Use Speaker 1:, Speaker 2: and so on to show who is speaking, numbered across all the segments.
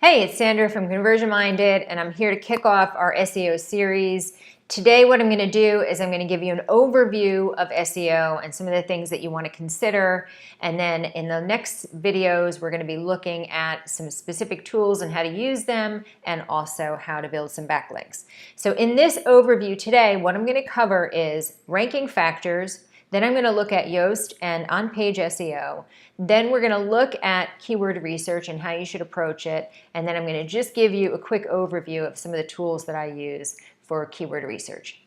Speaker 1: Hey, it's Sandra from Conversion Minded, and I'm here to kick off our SEO series. Today, what I'm going to do is I'm going to give you an overview of SEO and some of the things that you want to consider. And then in the next videos, we're going to be looking at some specific tools and how to use them, and also how to build some backlinks. So in this overview today, what I'm going to cover is ranking factors. Then I'm going to look at Yoast and on-page SEO. Then we're going to look at keyword research and how you should approach it. And then I'm going to just give you a quick overview of some of the tools that I use for keyword research.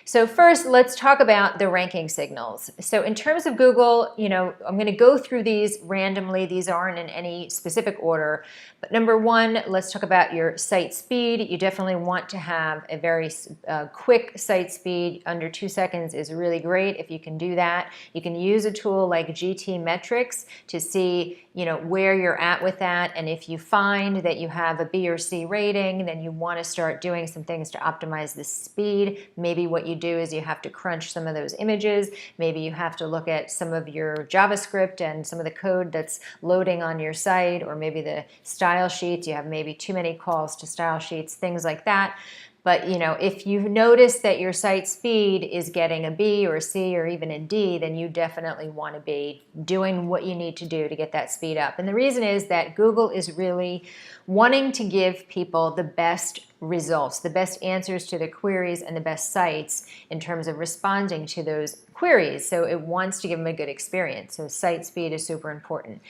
Speaker 1: So first, let's talk about the ranking signals. So in terms of Google, I'm going to go through these randomly. These aren't in any specific order. But number one, let's talk about your site speed. You definitely want to have a very quick site speed. Under 2 seconds is really great if you can do that. You can use a tool like GT Metrics to see where you're at with that. And if you find that you have a B or C rating, then you want to start doing some things to optimize the speed. Maybe what you do is you have to crunch some of those images. Maybe you have to look at some of your JavaScript and some of the code that's loading on your site, or maybe the style sheets. You have maybe too many calls to style sheets, things like that. But if you notice that your site speed is getting a B or a C or even a D, then you definitely want to be doing what you need to do to get that speed up. And the reason is that Google is really wanting to give people the best results, the best answers to their queries, and the best sites in terms of responding to those queries. So it wants to give them a good experience. So site speed is super important.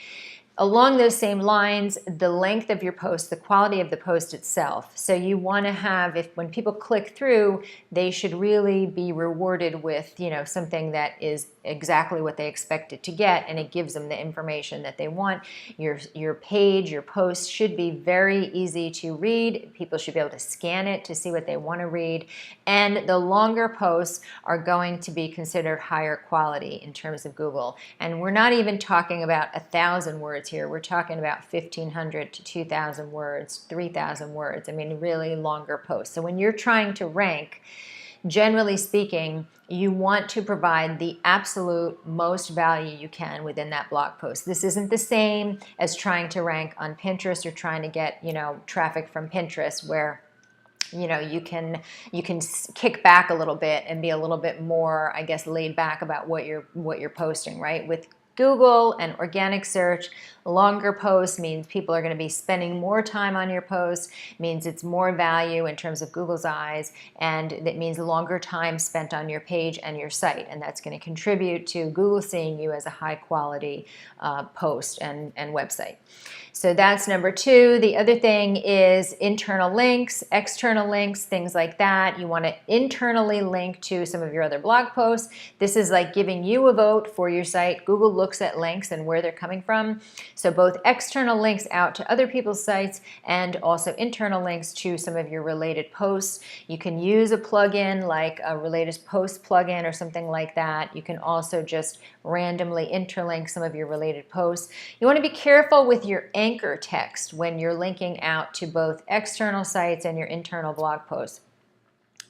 Speaker 1: Along those same lines, the length of your post, the quality of the post itself. So you want to have, when people click through, they should really be rewarded with, something that is exactly what they expected to get, and it gives them the information that they want. Your page, your post should be very easy to read. People should be able to scan it to see what they want to read. And the longer posts are going to be considered higher quality in terms of Google. And we're not even talking about 1,000 words here. We're talking about 1,500 to 2,000 words, 3,000 words. I mean, really longer posts. So when you're trying to rank, generally speaking, you want to provide the absolute most value you can within that blog post. This isn't the same as trying to rank on Pinterest or trying to get, traffic from Pinterest, where you can kick back a little bit and be a little bit more, I guess, laid back about what you're posting, right? With Google and organic search, longer posts means people are going to be spending more time on your posts, means it's more value in terms of Google's eyes, and that means longer time spent on your page and your site, and that's going to contribute to Google seeing you as a high quality post and website. So that's number two. The other thing is internal links, external links, things like that. You want to internally link to some of your other blog posts. This is like giving you a vote for your site. Google looks at links and where they're coming from. So both external links out to other people's sites and also internal links to some of your related posts. You can use a plugin like a related post plugin or something like that. You can also just randomly interlink some of your related posts. You want to be careful with your anchor text when you're linking out to both external sites and your internal blog posts.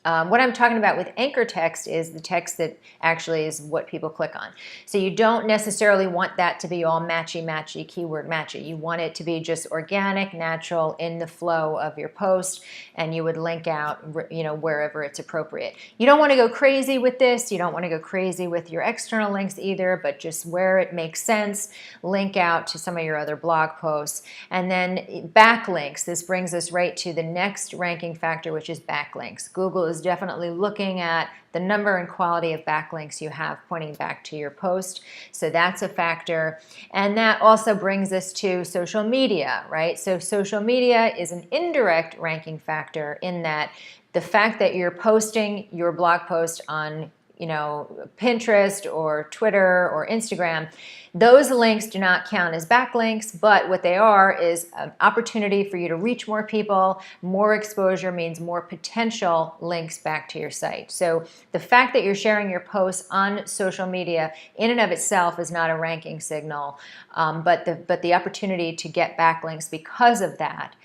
Speaker 1: What I'm talking about with anchor text is the text that actually is what people click on. So you don't necessarily want that to be all matchy-matchy, keyword matchy. You want it to be just organic, natural, in the flow of your post, and you would link out, wherever it's appropriate. You don't want to go crazy with this. You don't want to go crazy with your external links either, but just where it makes sense, link out to some of your other blog posts. And then backlinks. This brings us right to the next ranking factor, which is backlinks. Google is definitely looking at the number and quality of backlinks you have pointing back to your post. So that's a factor. And that also brings us to social media, right? So social media is an indirect ranking factor in that the fact that you're posting your blog post on Pinterest or Twitter or Instagram, those links do not count as backlinks, but what they are is an opportunity for you to reach more people. More exposure means more potential links back to your site. So the fact that you're sharing your posts on social media in and of itself is not a ranking signal, but the opportunity to get backlinks because of that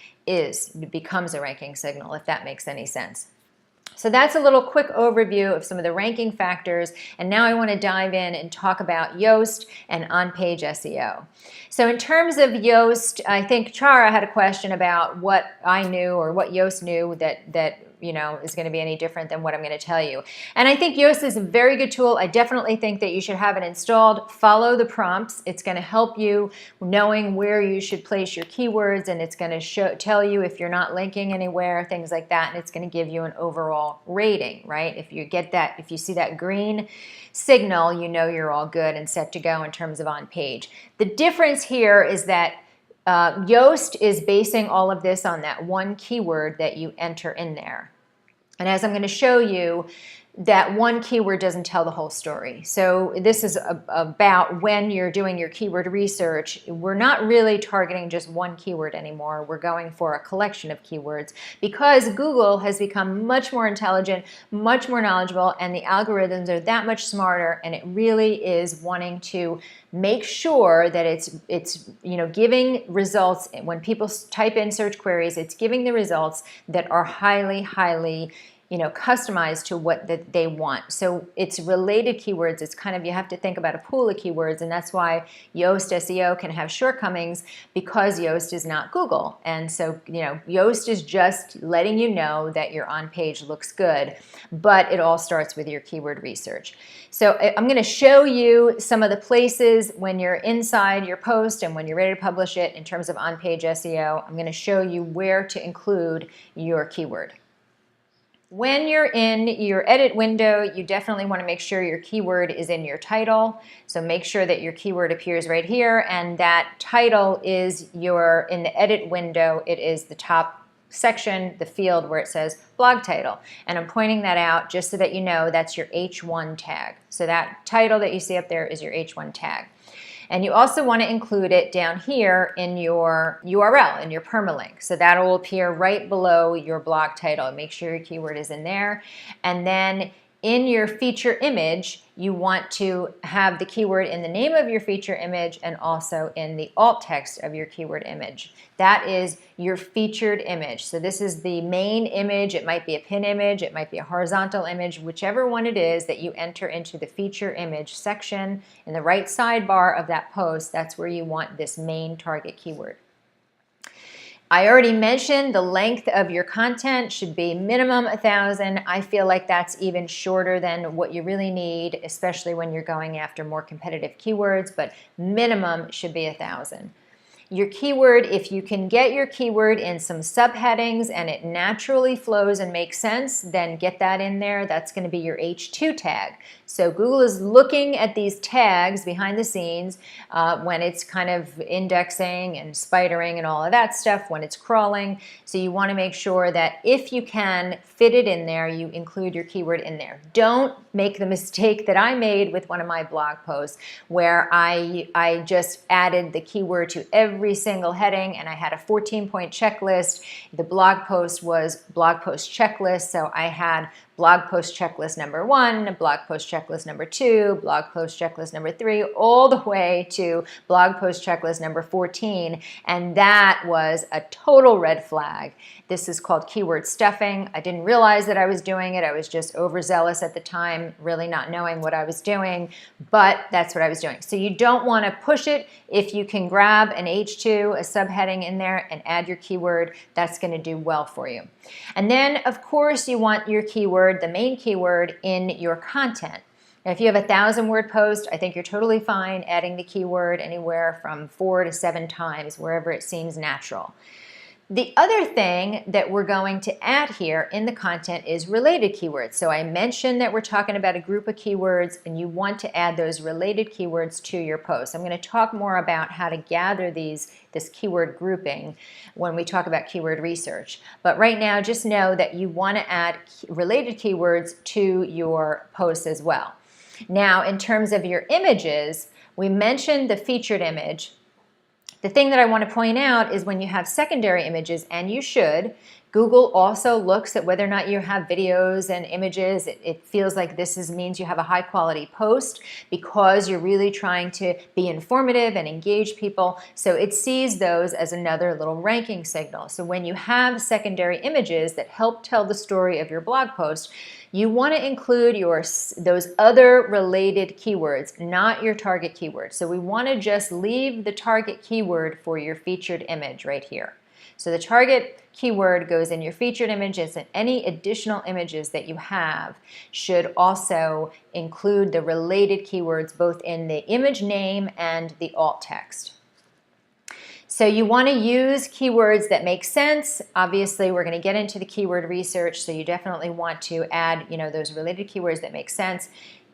Speaker 1: becomes a ranking signal, if that makes any sense. So that's a little quick overview of some of the ranking factors, and now I want to dive in and talk about Yoast and on-page SEO. So in terms of Yoast, I think Chara had a question about what I knew or what Yoast knew that is going to be any different than what I'm going to tell you. And I think Yoast is a very good tool. I definitely think that you should have it installed. Follow the prompts. It's going to help you knowing where you should place your keywords, and it's going to tell you if you're not linking anywhere, things like that, and it's going to give you an overall rating, right? If you get that, if you see that green signal, you know you're all good and set to go in terms of on page. The difference here is that Yoast is basing all of this on that one keyword that you enter in there. And as I'm going to show you, that one keyword doesn't tell the whole story. So this is about when you're doing your keyword research, we're not really targeting just one keyword anymore. We're going for a collection of keywords because Google has become much more intelligent, much more knowledgeable, and the algorithms are that much smarter, and it really is wanting to make sure that it's giving results. When people type in search queries, it's giving the results that are highly customized to what that they want. So it's related keywords. It's kind of, you have to think about a pool of keywords, and that's why Yoast SEO can have shortcomings, because Yoast is not Google. And so, Yoast is just letting you know that your on-page looks good, but it all starts with your keyword research. So I'm going to show you some of the places when you're inside your post and when you're ready to publish it in terms of on-page SEO. I'm going to show you where to include your keyword. When you're in your edit window, you definitely want to make sure your keyword is in your title. So make sure that your keyword appears right here, and that title is in the edit window, it is the top section, the field where it says blog title. And I'm pointing that out just so that you know that's your H1 tag. So that title that you see up there is your H1 tag. And you also want to include it down here in your URL, in your permalink. So that will appear right below your blog title. Make sure your keyword is in there. And then in your feature image, you want to have the keyword in the name of your feature image and also in the alt text of your keyword image. That is your featured image. So this is the main image. It might be a pin image. It might be a horizontal image, whichever one it is that you enter into the feature image section in the right sidebar of that post. That's where you want this main target keyword. I already mentioned the length of your content should be minimum 1,000. I feel like that's even shorter than what you really need, especially when you're going after more competitive keywords, but minimum should be 1,000. Your keyword, if you can get your keyword in some subheadings and it naturally flows and makes sense, then get that in there. That's going to be your H2 tag. So Google is looking at these tags behind the scenes when it's kind of indexing and spidering and all of that stuff, when it's crawling. So you want to make sure that if you can fit it in there, you include your keyword in there. Don't make the mistake that I made with one of my blog posts where I just added the keyword to every single heading, and I had a 14-point checklist. The blog post was blog post checklist, so I had blog post checklist number 1, blog post checklist number 2, blog post checklist number 3, all the way to blog post checklist number 14, and that was a total red flag. This is called keyword stuffing. I didn't realize that I was doing it. I was just overzealous at the time, really not knowing what I was doing, but that's what I was doing. So you don't want to push it. If you can grab an H2, a subheading in there, and add your keyword, that's going to do well for you. And then, of course, you want your keyword, the main keyword, in your content. Now, if you have a 1,000-word post, I think you're totally fine adding the keyword anywhere from 4 to 7 times, wherever it seems natural. The other thing that we're going to add here in the content is related keywords. So I mentioned that we're talking about a group of keywords, and you want to add those related keywords to your post. I'm going to talk more about how to gather this keyword grouping when we talk about keyword research. But right now, just know that you want to add related keywords to your posts as well. Now, in terms of your images, we mentioned the featured image. The thing that I want to point out is when you have secondary images, and you should, Google also looks at whether or not you have videos and images. It feels like means you have a high quality post because you're really trying to be informative and engage people. So it sees those as another little ranking signal. So when you have secondary images that help tell the story of your blog post, you want to include those other related keywords, not your target keyword. So we want to just leave the target keyword for your featured image right here. So the target keyword goes in your featured images, and any additional images that you have should also include the related keywords both in the image name and the alt text. So you want to use keywords that make sense. Obviously, we're going to get into the keyword research, so you definitely want to add, those related keywords that make sense.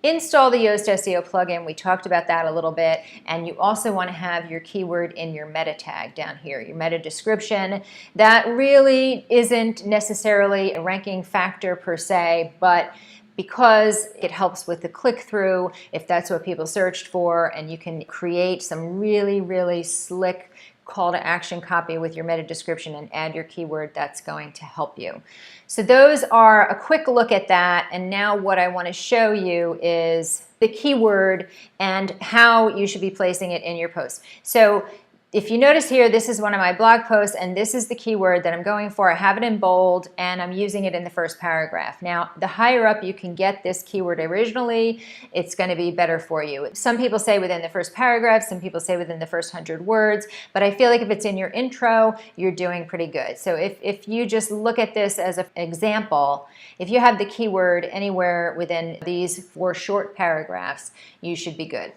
Speaker 1: Install the Yoast SEO plugin. We talked about that a little bit. And you also want to have your keyword in your meta tag down here, your meta description. That really isn't necessarily a ranking factor per se, but because it helps with the click-through, if that's what people searched for, and you can create some really, really slick call to action copy with your meta description and add your keyword, that's going to help you. So those are a quick look at that, and now what I want to show you is the keyword and how you should be placing it in your post. So if you notice here, this is one of my blog posts, and this is the keyword that I'm going for. I have it in bold, and I'm using it in the first paragraph. Now, the higher up you can get this keyword originally, it's going to be better for you. Some people say within the first paragraph, some people say within the first 100 words, but I feel like if it's in your intro, you're doing pretty good. So if you just look at this as an example, if you have the keyword anywhere within these 4 short paragraphs, you should be good.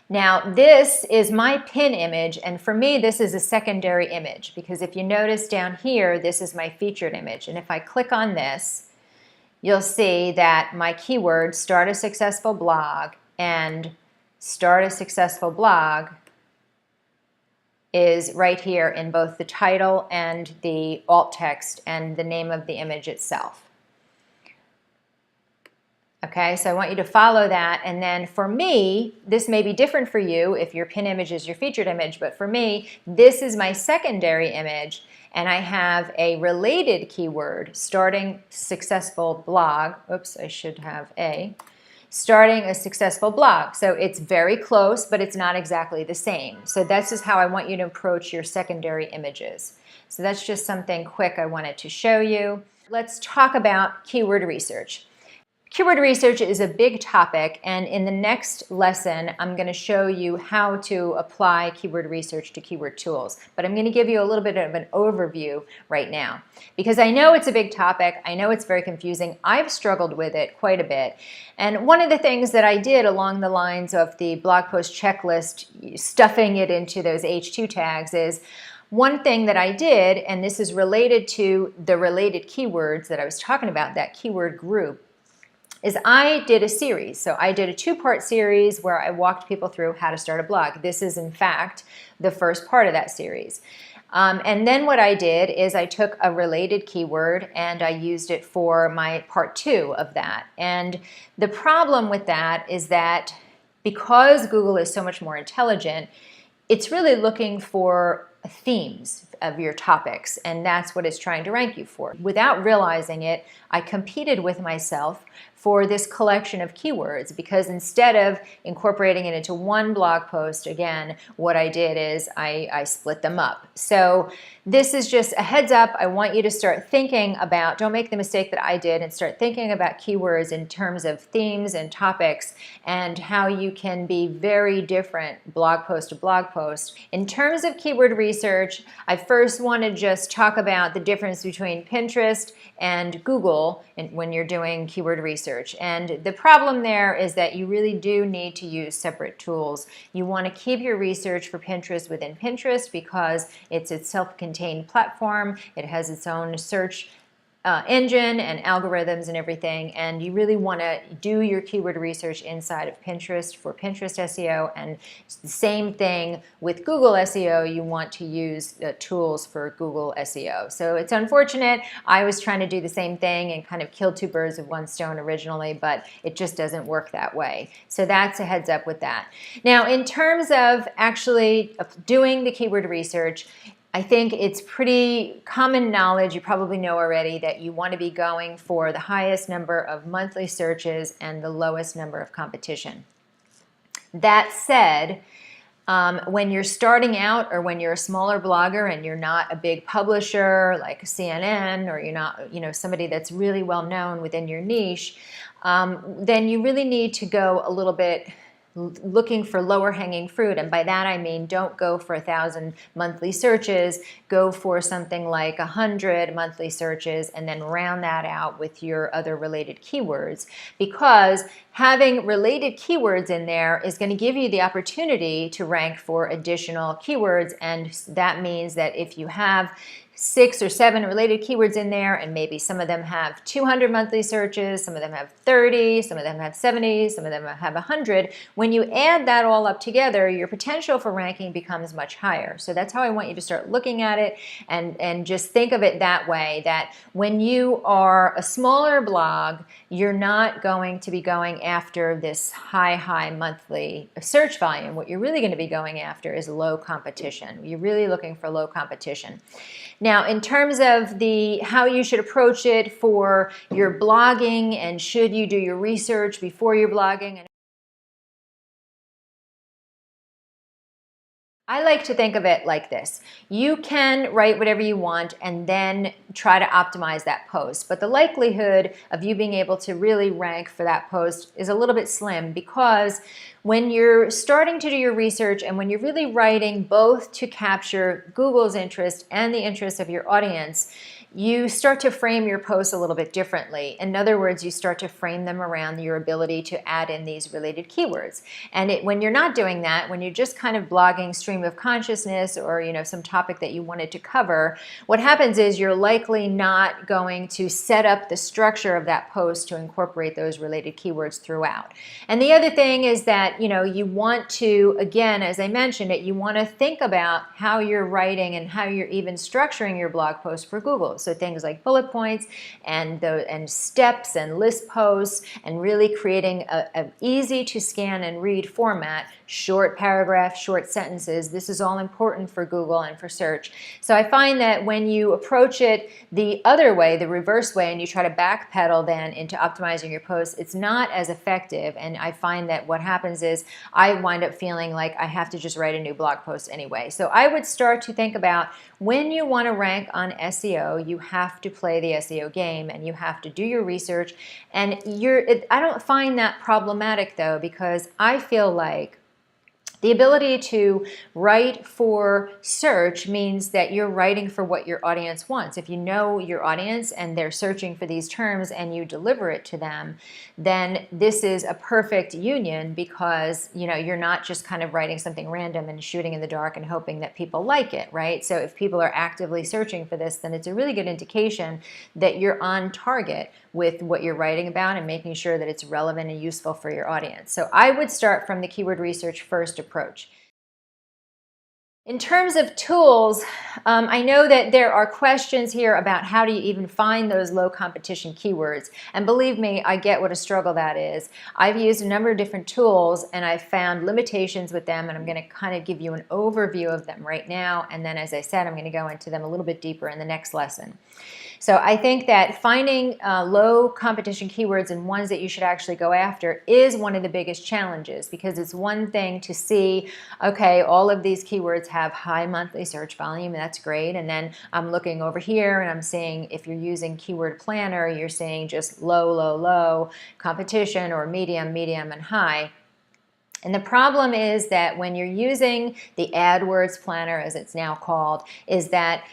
Speaker 1: Now, this is my pin image, and for me, this is a secondary image, because if you notice down here, this is my featured image, and if I click on this, you'll see that my keyword, start a successful blog, and start a successful blog is right here in both the title and the alt text and the name of the image itself. Okay, so I want you to follow that, and then for me, this may be different for you if your pin image is your featured image, but for me, this is my secondary image, and I have a related keyword, starting successful blog. Oops, I should have starting a successful blog. So it's very close, but it's not exactly the same. So this is how I want you to approach your secondary images. So that's just something quick I wanted to show you. Let's talk about keyword research. Keyword research is a big topic, and in the next lesson, I'm going to show you how to apply keyword research to keyword tools. But I'm going to give you a little bit of an overview right now, because I know it's a big topic. I know it's very confusing. I've struggled with it quite a bit. And one of the things that I did along the lines of the blog post checklist, stuffing it into those H2 tags, is one thing that I did, and this is related to the related keywords that I was talking about, that keyword group, is I did a series. So I did a 2-part series where I walked people through how to start a blog. This is, in fact, the first part of that series. And then what I did is I took a related keyword and I used it for my part 2 of that. And the problem with that is that because Google is so much more intelligent, it's really looking for themes of your topics, and that's what it's trying to rank you for. Without realizing it, I competed with myself for this collection of keywords, because instead of incorporating it into one blog post, again, what I did is I split them up. So this is just a heads up. I want you to start thinking about, don't make the mistake that I did, and start thinking about keywords in terms of themes and topics and how you can be very different blog post to blog post. In terms of keyword research, I first want to just talk about the difference between Pinterest and Google when you're doing keyword research. And the problem there is that you really do need to use separate tools. You want to keep your research for Pinterest within Pinterest because it's a self-contained platform. It has its own search engine and algorithms and everything, and you really want to do your keyword research inside of Pinterest for Pinterest SEO, and the same thing with Google SEO. You want to use tools for Google SEO. So it's unfortunate. I was trying to do the same thing and kind of kill 2 birds with 1 stone originally, but it just doesn't work that way. So that's a heads up with that. Now, in terms of actually doing the keyword research, I think it's pretty common knowledge, you probably know already, that you want to be going for the highest number of monthly searches and the lowest number of competition. That said, when you're starting out or when you're a smaller blogger and you're not a big publisher like CNN, or you're not, somebody that's really well known within your niche, then you really need to go a little bit looking for lower hanging fruit. And by that I mean, don't go for 1,000 monthly searches, go for something like 100 monthly searches and then round that out with your other related keywords, because having related keywords in there is going to give you the opportunity to rank for additional keywords. And that means that if you have 6 or 7 related keywords in there, and maybe some of them have 200 monthly searches, some of them have 30, some of them have 70, some of them have 100. When you add that all up together, your potential for ranking becomes much higher. So that's how I want you to start looking at it, and just think of it that way, that when you are a smaller blog, you're not going to be going after this high monthly search volume. What you're really going to be going after is low competition. You're really looking for low competition. Now, in terms of how you should approach it for your blogging, and should you do your research before you're blogging, I like to think of it like this. You can write whatever you want and then try to optimize that post, but the likelihood of you being able to really rank for that post is a little bit slim, because when you're starting to do your research and when you're really writing both to capture Google's interest and the interest of your audience, you start to frame your posts a little bit differently. In other words, you start to frame them around your ability to add in these related keywords. And when you're not doing that, when you're just kind of blogging stream of consciousness, or some topic that you wanted to cover, what happens is you're likely not going to set up the structure of that post to incorporate those related keywords throughout. And the other thing is that you want to, again, as I mentioned it, you want to think about how you're writing and how you're even structuring your blog post for Google. So things like bullet points and steps and list posts, and really creating an easy to scan and read format, short paragraphs, short sentences. This is all important for Google and for search. So I find that when you approach it the other way, the reverse way, and you try to backpedal then into optimizing your posts, it's not as effective. And I find that what happens is I wind up feeling like I have to just write a new blog post anyway. So I would start to think about, when you want to rank on SEO, you have to play the SEO game and you have to do your research. And I don't find that problematic though, because I feel like the ability to write for search means that you're writing for what your audience wants. If you know your audience and they're searching for these terms and you deliver it to them, then this is a perfect union, because you're not just kind of writing something random and shooting in the dark and hoping that people like it, right? So if people are actively searching for this, then it's a really good indication that you're on target with what you're writing about and making sure that it's relevant and useful for your audience. So I would start from the keyword research first approach. In terms of tools, I know that there are questions here about how do you even find those low competition keywords. And believe me, I get what a struggle that is. I've used a number of different tools and I've found limitations with them, and I'm going to kind of give you an overview of them right now. And then, as I said, I'm going to go into them a little bit deeper in the next lesson. So I think that finding low competition keywords and ones that you should actually go after is one of the biggest challenges, because it's one thing to see, okay, all of these keywords have high monthly search volume, and that's great. And then I'm looking over here and I'm seeing, if you're using Keyword Planner, you're seeing just low competition, or medium, and high. And the problem is that when you're using the AdWords Planner, as it's now called, is that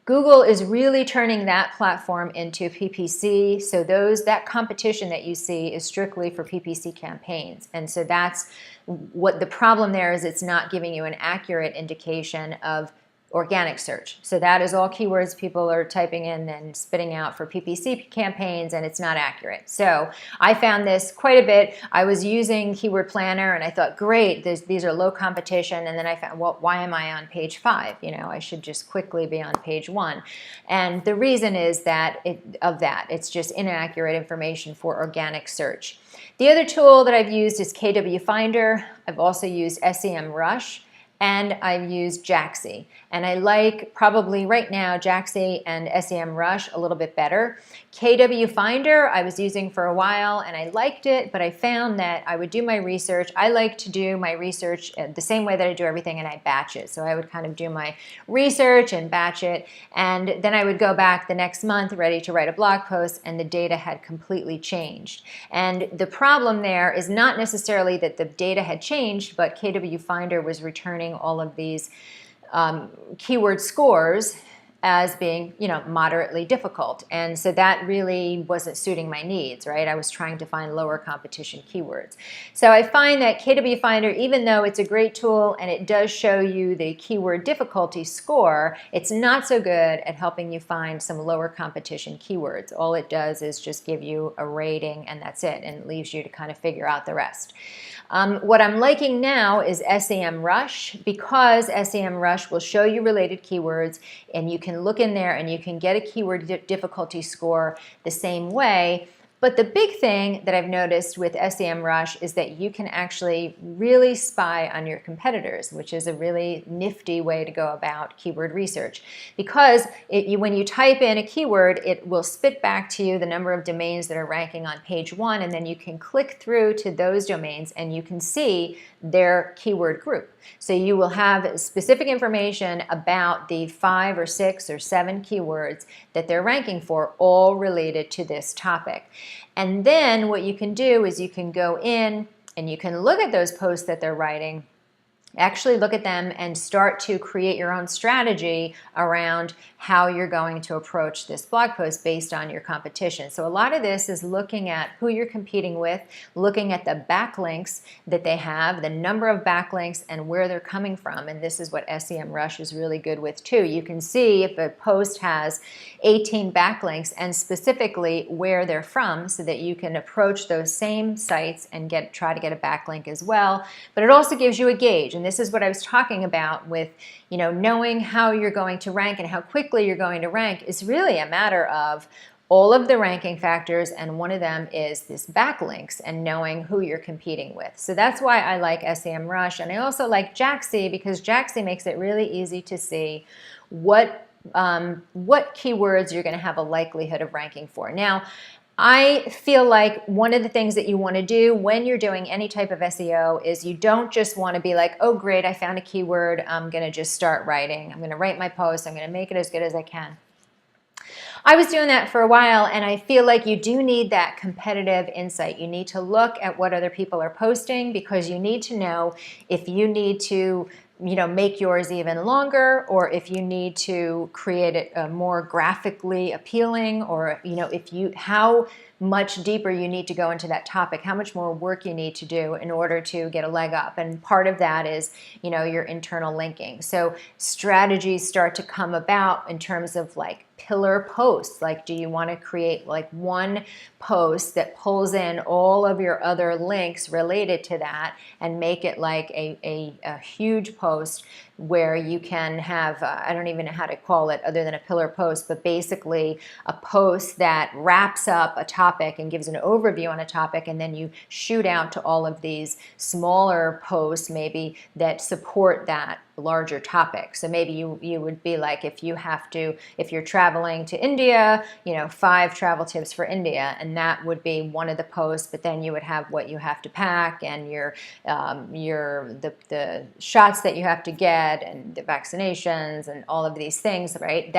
Speaker 1: Google is really turning that platform into PPC. So that competition that you see is strictly for PPC campaigns. And so that's what the problem there is. It's not giving you an accurate indication of organic search. So that is all keywords people are typing in and spitting out for PPC campaigns, and it's not accurate. So I found this quite a bit. I was using Keyword Planner and I thought, great, these are low competition. And then I found, well, why am I on page 5? I should just quickly be on page 1. And the reason is that it's just inaccurate information for organic search. The other tool that I've used is KW Finder. I've also used SEMrush, and I've used Jaxi. and I like probably right now Jaxi and SEMrush a little bit better. KW Finder I was using for a while and I liked it, but I found that I would do my research. I like to do my research the same way that I do everything, and I batch it. So I would kind of do my research and batch it, and then I would go back the next month ready to write a blog post, and the data had completely changed. And the problem there is not necessarily that the data had changed, but KW Finder was returning all of these keyword scores as being, moderately difficult. And so that really wasn't suiting my needs, right? I was trying to find lower competition keywords. So I find that KW Finder, even though it's a great tool and it does show you the keyword difficulty score, it's not so good at helping you find some lower competition keywords. All it does is just give you a rating, and that's it, and it leaves you to kind of figure out the rest. What I'm liking now is SEMrush, because SEMrush will show you related keywords, and you can look in there and you can get a keyword difficulty score the same way. But the big thing that I've noticed with SEMrush is that you can actually really spy on your competitors, which is a really nifty way to go about keyword research. Because when you type in a keyword, it will spit back to you the number of domains that are ranking on page 1, and then you can click through to those domains and you can see their keyword group. So you will have specific information about the 5 or 6 or 7 keywords that they're ranking for, all related to this topic. And then what you can do is you can go in and you can look at those posts that they're writing, actually look at them and start to create your own strategy around how you're going to approach this blog post based on your competition. So a lot of this is looking at who you're competing with, looking at the backlinks that they have, the number of backlinks, and where they're coming from. And this is what SEMrush is really good with too. You can see if a post has 18 backlinks and specifically where they're from, so that you can approach those same sites and try to get a backlink as well. But it also gives you a gauge. And this is what I was talking about with, knowing how you're going to rank and how quickly you're going to rank is really a matter of all of the ranking factors, and one of them is this backlinks and knowing who you're competing with. So that's why I like SEMrush, and I also like Jaxi, because Jaxi makes it really easy to see what keywords you're going to have a likelihood of ranking for. Now, I feel like one of the things that you want to do when you're doing any type of SEO is you don't just want to be like, oh great, I found a keyword, I'm going to just start writing. I'm going to write my post, I'm going to make it as good as I can. I was doing that for a while, and I feel like you do need that competitive insight. You need to look at what other people are posting, because you need to know if you need to make yours even longer, or if you need to create it more graphically appealing, or how much deeper you need to go into that topic, how much more work you need to do in order to get a leg up. And part of that is, your internal linking. So strategies start to come about in terms of like pillar posts. Like, do you want to create like one post that pulls in all of your other links related to that and make it like a huge post where you can have, I don't even know how to call it other than a pillar post, but basically a post that wraps up a topic and gives an overview on a topic, and then you shoot out to all of these smaller posts maybe that support that larger topic. So maybe you would be like, if you're traveling to India, 5 travel tips for India, and that would be one of the posts, but then you would have what you have to pack and the shots that you have to get and the vaccinations and all of these things, right?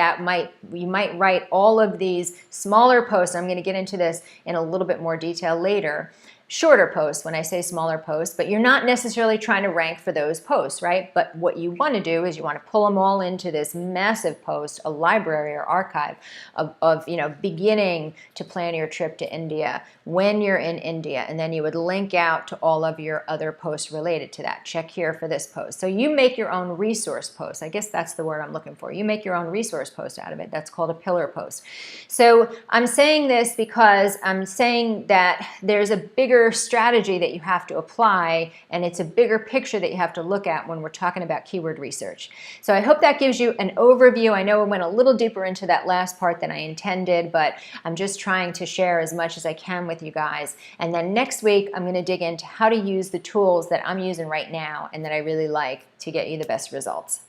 Speaker 1: You might write all of these smaller posts. I'm going to get into this in a little bit more detail later. Shorter posts when I say smaller posts, but you're not necessarily trying to rank for those posts, right? But what you want to do is you want to pull them all into this massive post, a library or archive of beginning to plan your trip to India, when you're in India, and then you would link out to all of your other posts related to that. Check here for this post. So you make your own resource post. I guess that's the word I'm looking for. You make your own resource post out of it. That's called a pillar post. So I'm saying this because I'm saying that there's a bigger strategy that you have to apply, and it's a bigger picture that you have to look at when we're talking about keyword research. So I hope that gives you an overview. I know I went a little deeper into that last part than I intended, but I'm just trying to share as much as I can with you guys. And then next week, I'm going to dig into how to use the tools that I'm using right now and that I really like to get you the best results.